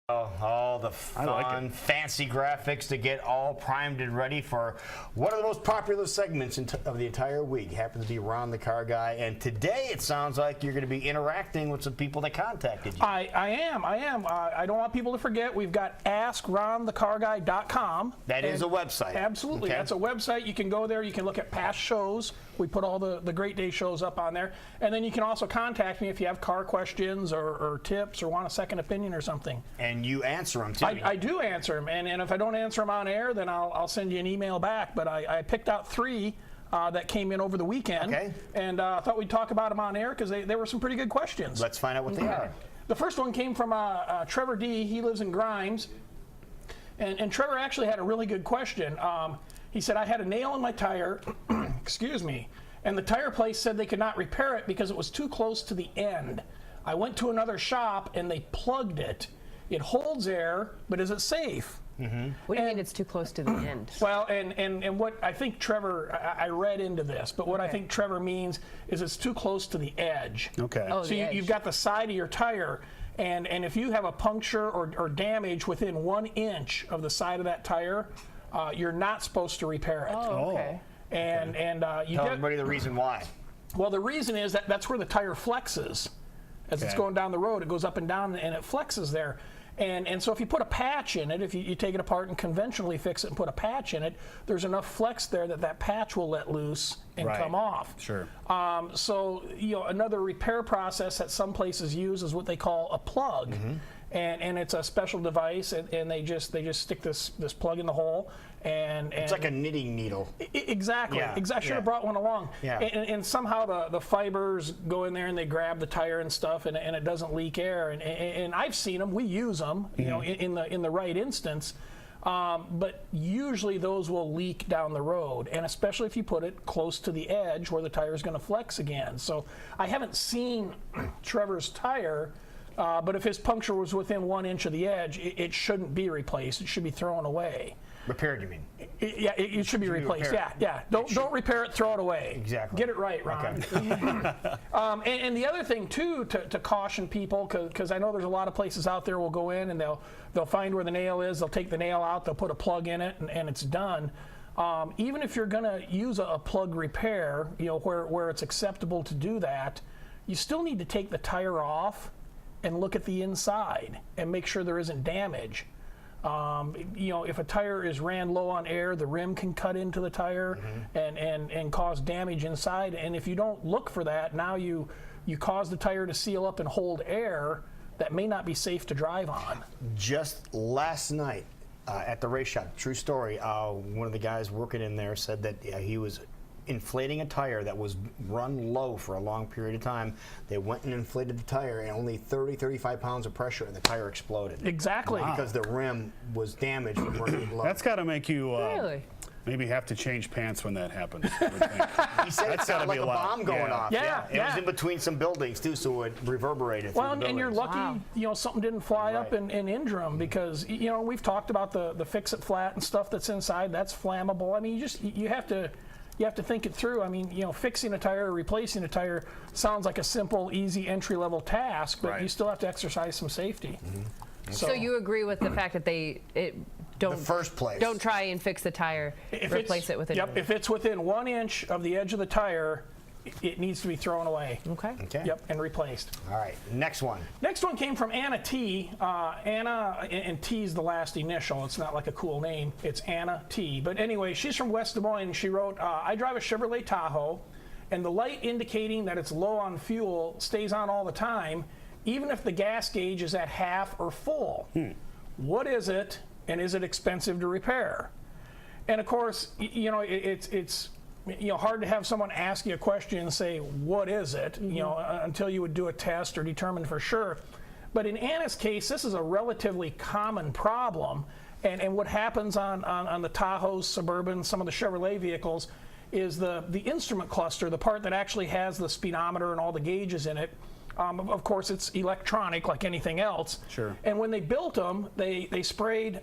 All the fun, fancy graphics to get all primed and ready for one of the most popular segments of the entire week. Happens to be Ron the Car Guy, and today it sounds like you're going to be interacting with some people that contacted you. I am. I don't want people to forget, we've got AskRonTheCarGuy.com. That is a website. Absolutely. Okay. That's a website. You can go there. You can look at past shows. We put all the Great Day shows up on there. And then you can also contact me if you have car questions or tips or want a second opinion or something. And you answer them, too. I do answer them. And if I don't answer them on air, then I'll send you an email back. But I picked out 3 that came in over the weekend. Okay. And I thought we'd talk about them on air because they were some pretty good questions. Let's find out what they are. The first one came from Trevor D. He lives in Grimes. And Trevor actually had a really good question. He said, I had a nail in my tire, excuse me, and the tire place said they could not repair it because it was too close to the end. I went to another shop and they plugged it. It holds air, but is it safe? Mm-hmm. What do you mean it's too close to the end? Well, and what I think Trevor, I read into this, but what I think Trevor means is it's too close to the edge. Okay. So you've got the side of your tire, and if you have a puncture or damage within 1 inch of the side of that tire, you're not supposed to repair it. Oh, okay. And you Tell get everybody the reason why. Well, the reason is that's where the tire flexes. As it's going down the road, it goes up and down, and it flexes there. And so if you put a patch in it, if you take it apart and conventionally fix it and put a patch in it, there's enough flex there that patch will let loose and come off. Sure. So another repair process that some places use is what they call a plug. Mm-hmm. And it's a special device, and they just stick this plug in the hole, and it's like a knitting needle. Exactly. I should have brought one along. Yeah. And somehow the fibers go in there and they grab the tire and stuff, and it doesn't leak air. And I've seen them. We use them, in the right instance. But usually those will leak down the road, and especially if you put it close to the edge where the tire is going to flex again. So I haven't seen Trevor's tire. But if his puncture was within 1 inch of the edge, it shouldn't be replaced. It should be thrown away. Repaired, you mean? It should be replaced. Yeah. Don't repair it. Throw it away. Exactly. Get it right, Ron. Okay. And the other thing too, to caution people, because I know there's a lot of places out there will go in and they'll find where the nail is. They'll take the nail out. They'll put a plug in it, and it's done. Even if you're going to use a plug repair, where it's acceptable to do that, you still need to take the tire off and look at the inside and make sure there isn't damage. If a tire is ran low on air, the rim can cut into the tire and cause damage inside. And if you don't look for that, now you cause the tire to seal up and hold air that may not be safe to drive on. Just last night at the race shop, true story, one of the guys working in there said that he was inflating a tire that was run low for a long period of time. They went and inflated the tire, and only 35 pounds of pressure, and the tire exploded. Exactly. Wow. Because the rim was damaged from running low. That's got to make you Really? maybe have to change pants when that happens. He said it sounded like a bomb going off. Yeah. It was in between some buildings, too, so it reverberated. Well, and you're lucky, something didn't fly up and injure them, because, we've talked about the fix-it-flat and stuff that's inside. That's flammable. I mean, you have to think it through. I mean, fixing a tire or replacing a tire sounds like a simple, easy, entry-level task, but you still have to exercise some safety. Mm-hmm. So you agree with the fact that the first place. Don't try and fix the tire. Replace it within. Yep. If it's within 1 inch of the edge of the tire, it needs to be thrown away. Okay. Yep, and replaced. All right, next one. Next one came from Anna T. Anna, and T is the last initial. It's not like a cool name. It's Anna T. But anyway, she's from West Des Moines. She wrote, I drive a Chevrolet Tahoe, and the light indicating that it's low on fuel stays on all the time, even if the gas gauge is at half or full. What is it, and is it expensive to repair? And of course, it's hard to have someone ask you a question and say, what is it, until you would do a test or determine for sure. But in Anna's case, this is a relatively common problem. And what happens on the Tahoes, Suburban, some of the Chevrolet vehicles, is the instrument cluster, the part that actually has the speedometer and all the gauges in it. Of course, it's electronic like anything else. Sure. And when they built them, they sprayed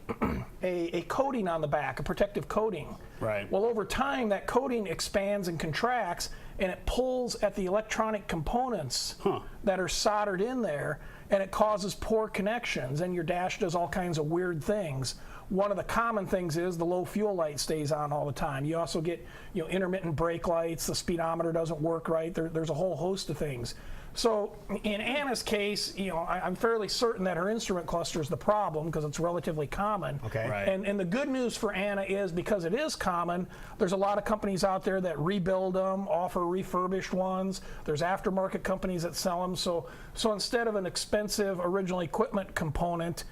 a coating on the back, a protective coating. Right. Well, over time, that coating expands and contracts, and it pulls at the electronic components that are soldered in there. and it causes poor connections, and your dash does all kinds of weird things. One of the common things is the low fuel light stays on all the time. You also get intermittent brake lights, the speedometer doesn't work right, there's a whole host of things. So in Anna's case, I'm fairly certain that her instrument cluster is the problem because it's relatively common. Okay. Right. And the good news for Anna is because it is common, there's a lot of companies out there that rebuild them, offer refurbished ones. There's aftermarket companies that sell them. So instead of an expensive original equipment component,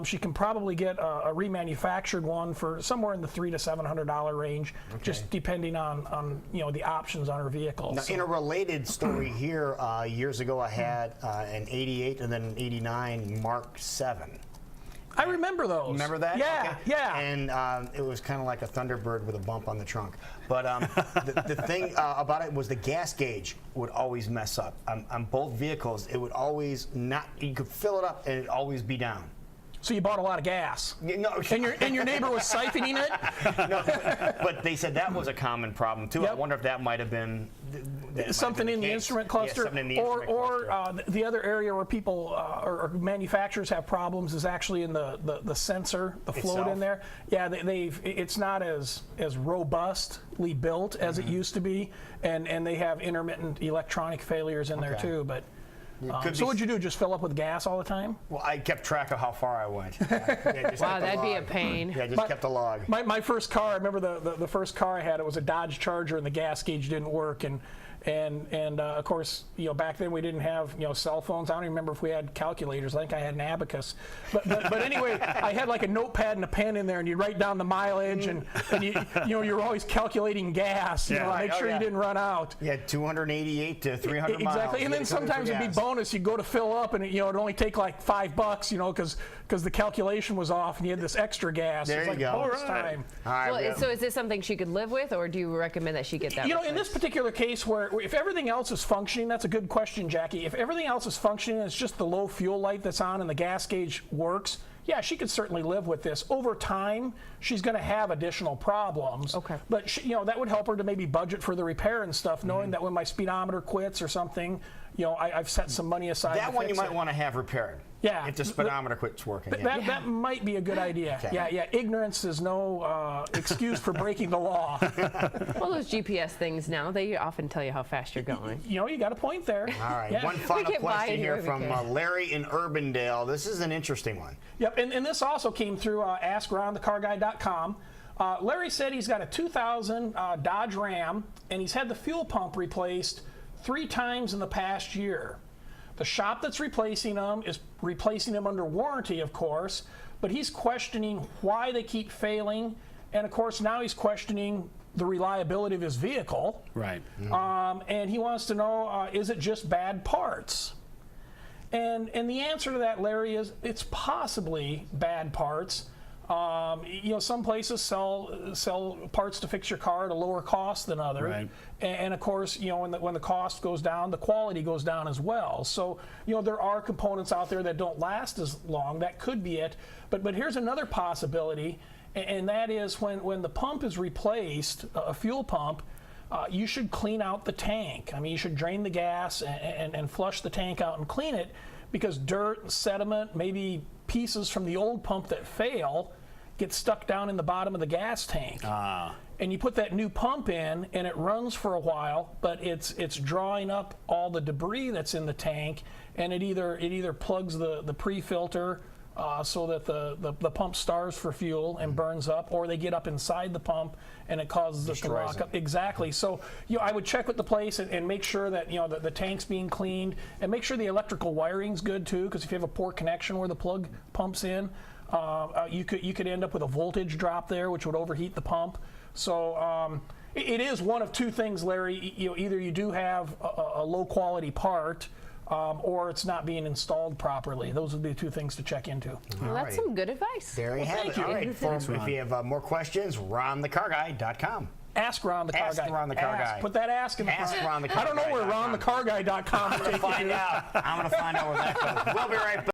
she can probably get a remanufactured one for somewhere in the $300 to $700 range, just depending on the options on her vehicle. Now, in a related story here, years ago I had an 88 and then an 89 Mark 7. I remember those. Remember that? Yeah, Okay. yeah. And it was kind of like a Thunderbird with a bump on the trunk. But the thing about it was the gas gauge would always mess up. On both vehicles, it would always not, you could fill it up and it'd always be down. So you bought a lot of gas. No, And your neighbor was siphoning it? no, but they said that was a common problem too. Yep. I wonder if that might have been Something in the case. instrument cluster, Yeah, something in the instrument cluster. the other area where people or manufacturers have problems is actually in the sensor, the float Itself? in there. Yeah, it's not as robustly built as it used to be, and they have intermittent electronic failures in there Okay. too. But Could so be- what'd you do? Just fill up with gas all the time? Well, I kept track of how far I went. Yeah, just Wow, kept a that'd be a log. pain. Yeah, just kept a log. My first car, I remember the first car I had, it was a Dodge Charger, and the gas gauge didn't work. And of course, back then we didn't have cell phones. I don't even remember if we had calculators. I think I had an abacus. But anyway, I had like a notepad and a pen in there, and you write down the mileage, and you're always calculating gas, Yeah. make Oh, sure yeah. you didn't run out. Yeah, 288 to 300 miles. Exactly, and then sometimes it'd be bonus. You'd go to fill up, and it'd only take like $5, because the calculation was off, and you had this extra gas. There It's you like go. bonus All right. time. All right, Well, well, so is this something she could live with, or do you recommend that she get that? In this particular case, where if everything else is functioning, that's a good question, Jackie. If everything else is functioning, it's just the low fuel light that's on and the gas gauge works, yeah, she could certainly live with this. Over time, she's going to have additional problems. Okay. But that would help her to maybe budget for the repair and stuff, knowing that when my speedometer quits or something, I've set some money aside. that to one you fix might it. want to have repaired. Yeah. If the speedometer quits working. That, that might be a good idea. Okay. Yeah. Ignorance is no excuse for breaking the law. Well, those GPS things now, they often tell you how fast you're going. You got a point there. All right, Yeah. one final get by question it here here, from we can. Larry in Urbandale. This is an interesting one. Yep, and this also came through AskAroundTheCarGuy.com. Larry said he's got a 2000 Dodge Ram, and he's had the fuel pump replaced 3 times in the past year. The shop that's replacing them is replacing them under warranty, of course, but he's questioning why they keep failing, and of course now he's questioning the reliability of his vehicle. Right. And he wants to know, is it just bad parts? And the answer to that, Larry, is it's possibly bad parts. Some places sell parts to fix your car at a lower cost than others. Right. And of course, when the cost goes down, the quality goes down as well. So, there are components out there that don't last as long. That could be it. But here's another possibility, and that is when the pump is replaced, a fuel pump, you should clean out the tank. I mean, you should drain the gas and flush the tank out and clean it, because dirt, sediment, maybe pieces from the old pump that fail get stuck down in the bottom of the gas tank. And you put that new pump in, and it runs for a while, but it's drawing up all the debris that's in the tank, and it either plugs the pre-filter so that the pump starves for fuel and burns up, or they get up inside the pump and it causes it to Destroys lock it. up. Exactly. So I would check with the place and make sure that the tank's being cleaned, and make sure the electrical wiring's good too, because if you have a poor connection where the plug pumps in, you could end up with a voltage drop there, which would overheat the pump. So it is one of two things, Larry. Either you do have a low quality part, or it's not being installed properly. Those would be the two things to check into. Well, that's some good advice. There you have thank it. you. All right, folks, if you have more questions, RonTheCarGuy.com. Ask Ron the Car Ask Guy. Ron the Car Ask. Guy. Put that ask in the Ask front. Ron the I don't know where CarGuy.com. RonTheCarGuy.com will take you Find to. out. I'm going to find out where that goes. We'll be right back.